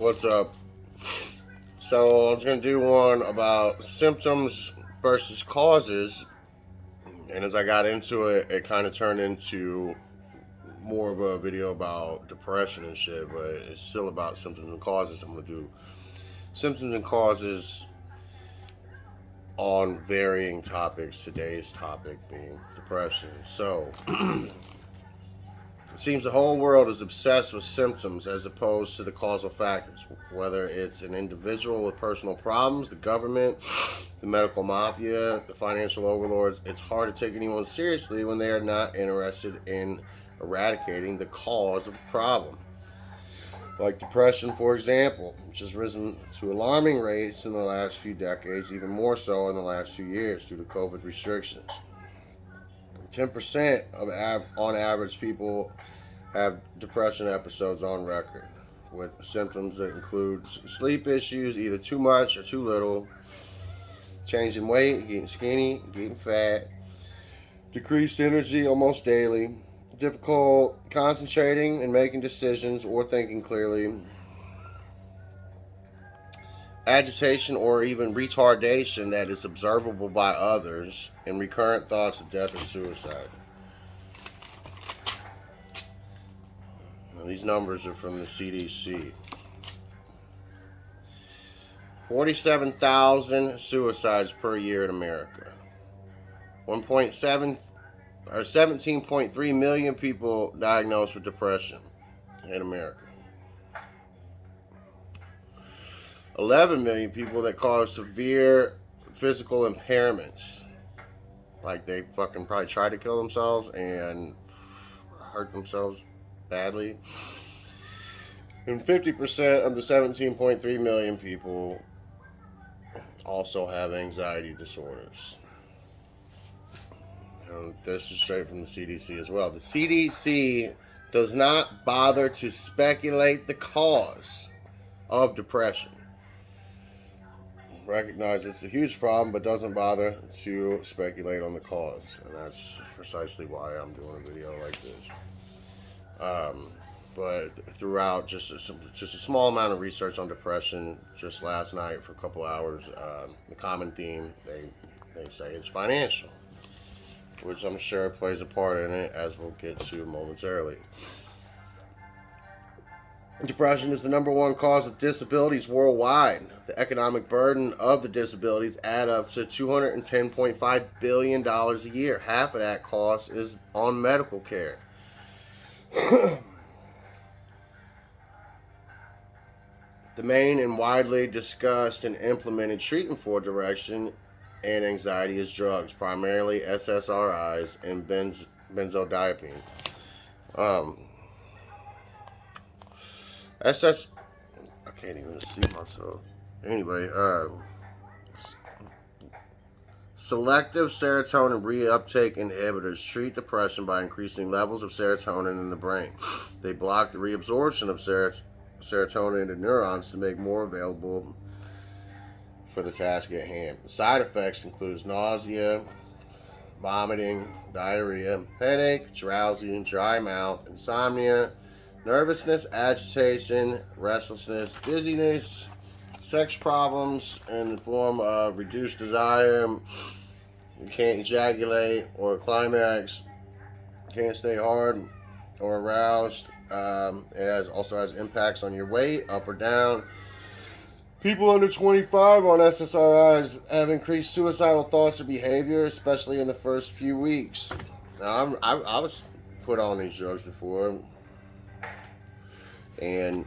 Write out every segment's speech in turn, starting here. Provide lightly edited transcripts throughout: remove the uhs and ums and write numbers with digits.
What's up? So I was gonna do one about symptoms versus causes, and as I got into it, it kind of turned into more of a video about depression and shit. But it's still about symptoms and causes. I'm gonna do symptoms and causes on varying topics. Today's topic being depression. So it seems the whole world is obsessed with symptoms as opposed to the causal factors, whether it's an individual with personal problems, the government, the medical mafia, the financial overlords. It's hard to take anyone seriously when they are not interested in eradicating the cause of the problem. Like depression, for example, which has risen to alarming rates in the last few decades, even more so in the last 2 years due to COVID restrictions. 10% on average people have depression episodes on record, with symptoms that include sleep issues, either too much or too little, changing weight, getting skinny, getting fat, decreased energy almost daily, difficult concentrating and making decisions or thinking clearly, agitation or even retardation that is observable by others, and recurrent thoughts of death or suicide. Now, these numbers are from the CDC. 47,000 suicides per year in America. 1.7 or 17.3 million people diagnosed with depression in America. 11 million people that cause severe physical impairments. Like they fucking probably tried to kill themselves and hurt themselves badly. And 50% of the 17.3 million people also have anxiety disorders. And this is straight from the CDC as well. The CDC does not bother to speculate the cause of depression. Recognize it's a huge problem, but doesn't bother to speculate on the cause. And that's precisely why I'm doing a video like this. But throughout just a small amount of research on depression, just last night for a couple hours, the common theme, they say it's financial, which I'm sure plays a part in it, as we'll get to momentarily. Depression is the number one cause of disabilities worldwide. The economic burden of the disabilities add up to $210.5 billion a year. Half of that cost is on medical care. The main and widely discussed and implemented treatment for depression and anxiety is drugs, primarily SSRIs and benzodiazepine. I can't even see myself. Anyway, selective serotonin reuptake inhibitors treat depression by increasing levels of serotonin in the brain. They block the reabsorption of serotonin into neurons to make more available for the task at hand. Side effects include nausea, vomiting, diarrhea, headache, drowsy, dry mouth, insomnia, nervousness, agitation, restlessness, dizziness, sex problems in the form of reduced desire, you can't ejaculate or climax, can't stay hard or aroused. It also has impacts on your weight, up or down. People under 25 on SSRIs have increased suicidal thoughts or behavior, especially in the first few weeks. Now, I was put on these drugs before, and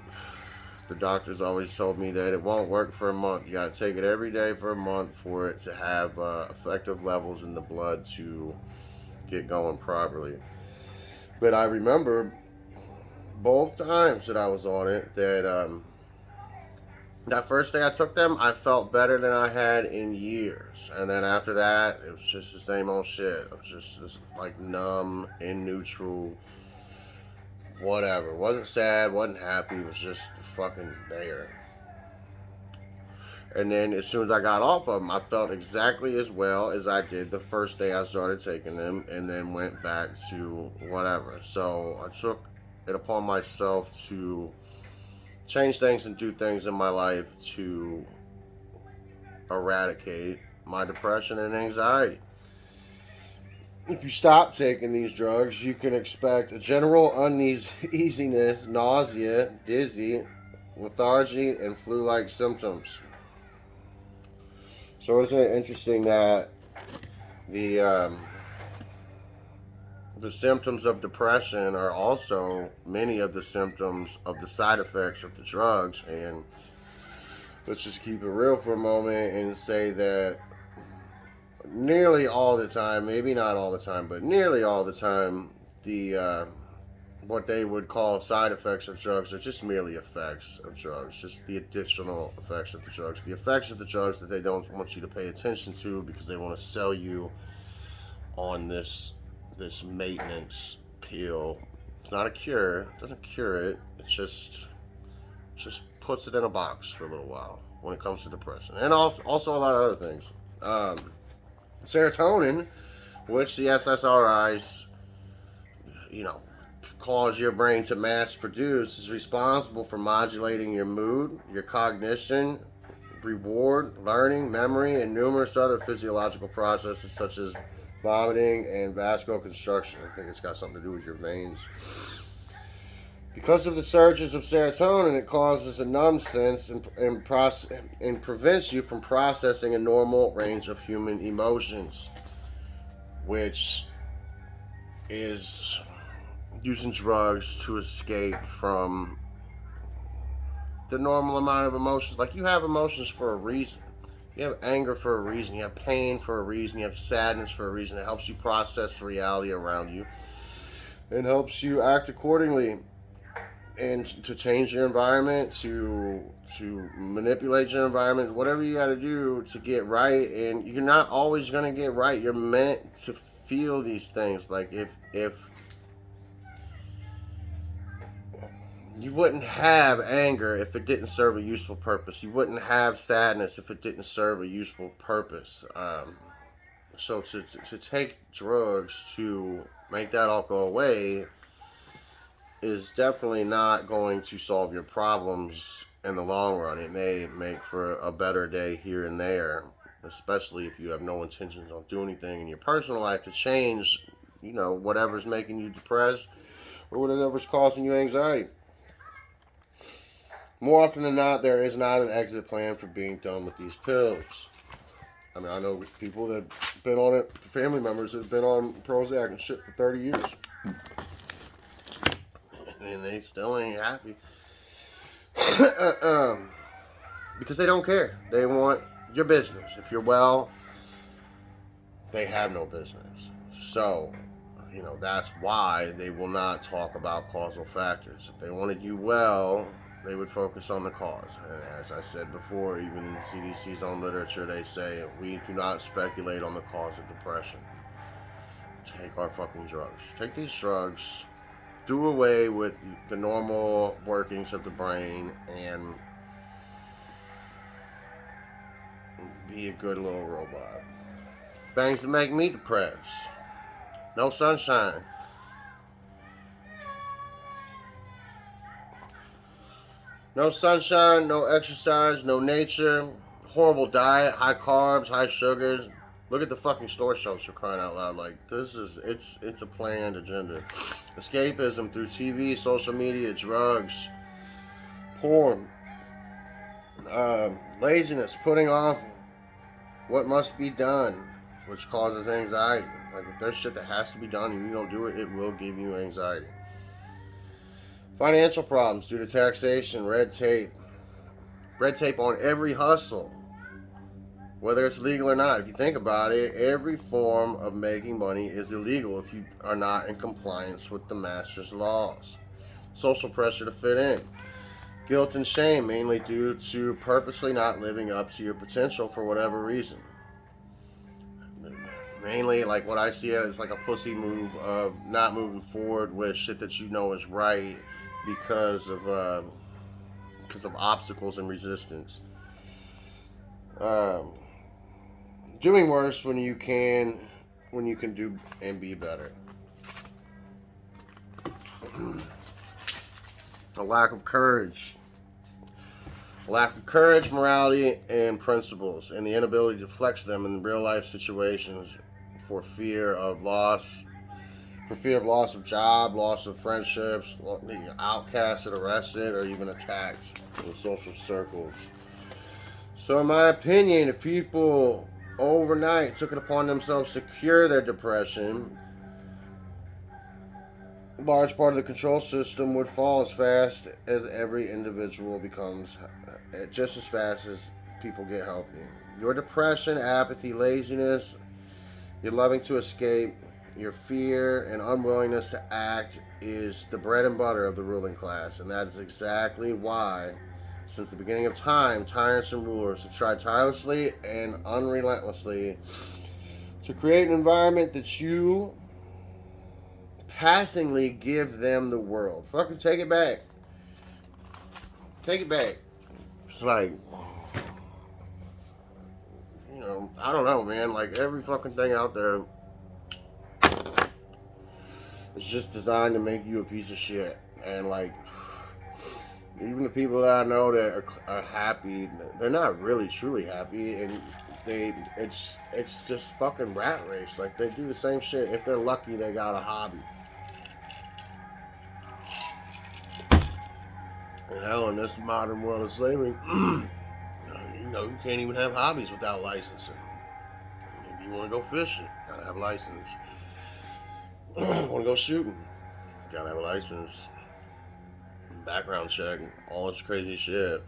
the doctors always told me that it won't work for a month. You got to take it every day for a month for it to have effective levels in the blood to get going properly. But I remember both times that I was on it that that first day I took them, I felt better than I had in years. And then after that, it was just the same old shit. It was just like numb, in neutral, whatever. Wasn't sad, wasn't happy, it was just fucking there. And then as soon as I got off of them, I felt exactly as well as I did the first day I started taking them, and then went back to whatever. So I took it upon myself to change things and do things in my life to eradicate my depression and anxiety. If you stop taking these drugs, you can expect a general uneasiness, nausea, dizzy, lethargy, and flu-like symptoms. So isn't it interesting that the the symptoms of depression are also many of the symptoms of the side effects of the drugs? And let's just keep it real for a moment and say that nearly all the time, maybe not all the time, but nearly all the time, the what they would call side effects of drugs are just merely effects of drugs, just the additional effects of the drugs, the effects of the drugs that they don't want you to pay attention to because they want to sell you on this maintenance pill. It's not a cure, it doesn't cure it, it just puts it in a box for a little while when it comes to depression, and also a lot of other things. Serotonin, which the SSRIs, you know, cause your brain to mass produce, is responsible for modulating your mood, your cognition, reward, learning, memory, and numerous other physiological processes such as vomiting and vasoconstriction. I think it's got something to do with your veins. Because of the surges of serotonin, it causes a numbness and prevents you from processing a normal range of human emotions, which is using drugs to escape from the normal amount of emotions. Like, you have emotions for a reason. You have anger for a reason. You have pain for a reason. You have sadness for a reason. It helps you process the reality around you and helps you act accordingly, and to change your environment, to manipulate your environment, whatever you got to do to get right. And you're not always going to get right. You're meant to feel these things. Like, if you wouldn't have anger if it didn't serve a useful purpose. You wouldn't have sadness if it didn't serve a useful purpose. So to take drugs to make that all go away is definitely not going to solve your problems in the long run. It may make for a better day here and there, especially if you have no intentions on doing anything in your personal life to change, whatever's making you depressed or whatever's causing you anxiety. More often than not, there is not an exit plan for being done with these pills. I mean, I know people that have been on it, family members that have been on Prozac and shit for 30 years. And they still ain't happy. Because they don't care. They want your business. If you're well, they have no business. So, that's why they will not talk about causal factors. If they wanted you well, they would focus on the cause. And as I said before, even in the CDC's own literature, they say we do not speculate on the cause of depression. Take our fucking drugs. Take these drugs, do away with the normal workings of the brain, and be a good little robot. Things that make me depressed. No sunshine. No sunshine, no exercise, no nature, horrible diet, high carbs, high sugars. Look at the fucking store shelves, for crying out loud. Like, it's a planned agenda. Escapism through TV, social media, drugs, porn, laziness, putting off what must be done, which causes anxiety. Like, if there's shit that has to be done and you don't do it, it will give you anxiety. Financial problems due to taxation, red tape on every hustle, whether it's legal or not. If you think about it, every form of making money is illegal if you are not in compliance with the master's laws. Social pressure to fit in. Guilt and shame, mainly due to purposely not living up to your potential for whatever reason. Mainly, like, what I see as like a pussy move of not moving forward with shit that you know is right because of obstacles and resistance. Doing worse when you can do and be better. A lack of courage. lack of courage, morality, and principles, and the inability to flex them in real life situations for fear of loss, of job, loss of friendships, outcasted, arrested, or even attacked in social circles. So, in my opinion, if people overnight took it upon themselves to cure their depression, a large part of the control system would fall as fast as every individual becomes, just as fast as people get healthy. Your depression, apathy, laziness, your loving to escape, your fear and unwillingness to act is the bread and butter of the ruling class, and that is exactly why, since the beginning of time, tyrants and rulers have tried tirelessly and unrelentlessly to create an environment that you passingly give them the world. Fucking take it back. Take it back. It's like, I don't know, man. Like, every fucking thing out there is just designed to make you a piece of shit. And, like, even the people that I know that are happy, they're not really truly happy, and it's just fucking rat race. Like, they do the same shit. If they're lucky, they got a hobby. And hell, in this modern world of slavery, you can't even have hobbies without licensing. If you want to go fishing, gotta have a license. Want to go shooting, gotta have a license. Background check, all this crazy shit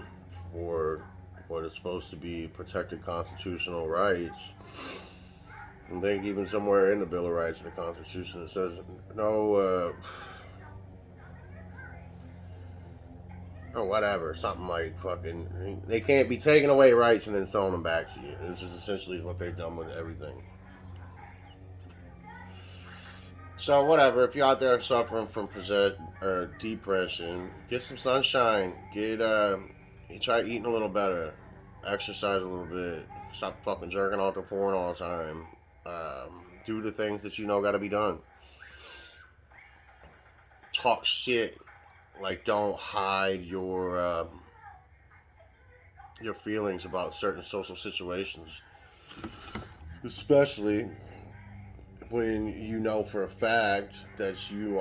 for what is supposed to be protected constitutional rights. I think even somewhere in the Bill of Rights of the Constitution it says no, whatever, something like fucking, they can't be taking away rights and then selling them back to you. This is essentially what they've done with everything. So whatever, if you're out there suffering from depression, get some sunshine. Try eating a little better, exercise a little bit, stop fucking jerking off to porn all the time. Do the things that you know got to be done. Talk shit, like don't hide your feelings about certain social situations, especially when you know for a fact that you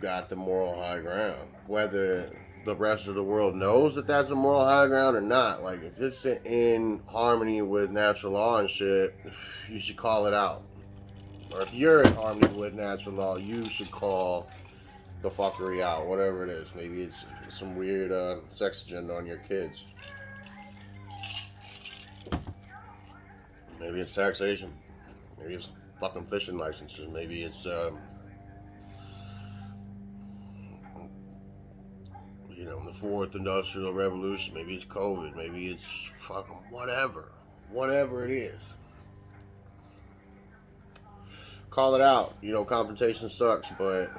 got the moral high ground, whether the rest of the world knows that that's a moral high ground or not. Like, if it's in harmony with natural law and shit, you should call it out. Or if you're in harmony with natural law, you should call the fuckery out, whatever it is. Maybe it's some weird sex agenda on your kids. Maybe it's taxation. Maybe it's fucking fishing licenses. Maybe it's the fourth industrial revolution. Maybe it's COVID. Maybe it's fucking whatever it is. Call it out. Confrontation sucks, but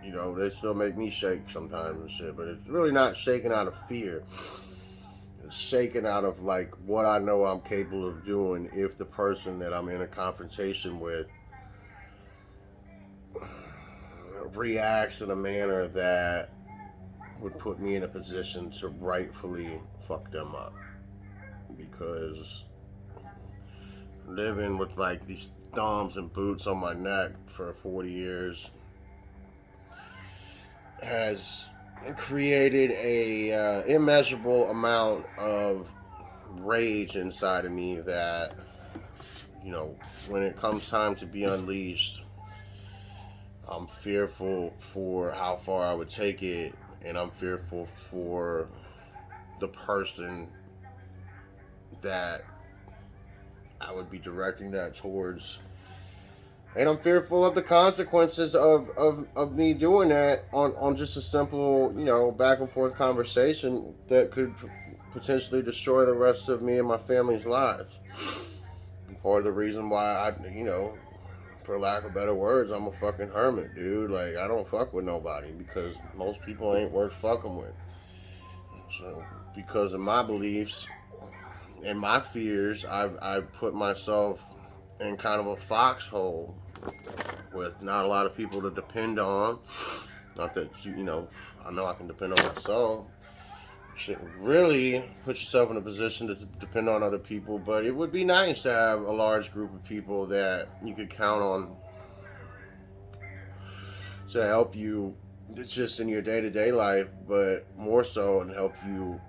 they still make me shake sometimes and shit. But it's really not shaking out of fear. It's shaking out of like what I know I'm capable of doing if the person that I'm in a confrontation with reacts in a manner that would put me in a position to rightfully fuck them up. Because living with like these thumbs and boots on my neck for 40 years has created a immeasurable amount of rage inside of me that, when it comes time to be unleashed, I'm fearful for how far I would take it, and I'm fearful for the person that I would be directing that towards. And I'm fearful of the consequences of me doing that on just a simple, back and forth conversation that could potentially destroy the rest of me and my family's lives. And part of the reason why for lack of better words, I'm a fucking hermit, dude. Like, I don't fuck with nobody because most people ain't worth fucking with. So, because of my beliefs and my fears, I've put myself in kind of a foxhole with not a lot of people to depend on. Not that, I know I can depend on myself. shouldn't really put yourself in a position to depend on other people, but it would be nice to have a large group of people that you could count on to help you just in your day-to-day life, but more so and help you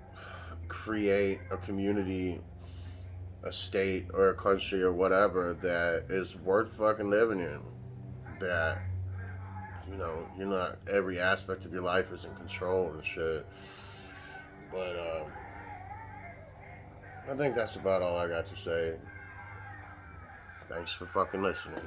create a community, a state, or a country or whatever that is worth fucking living in. That, you know, you're not, every aspect of your life is in control and shit. But I think that's about all I got to say. Thanks for fucking listening.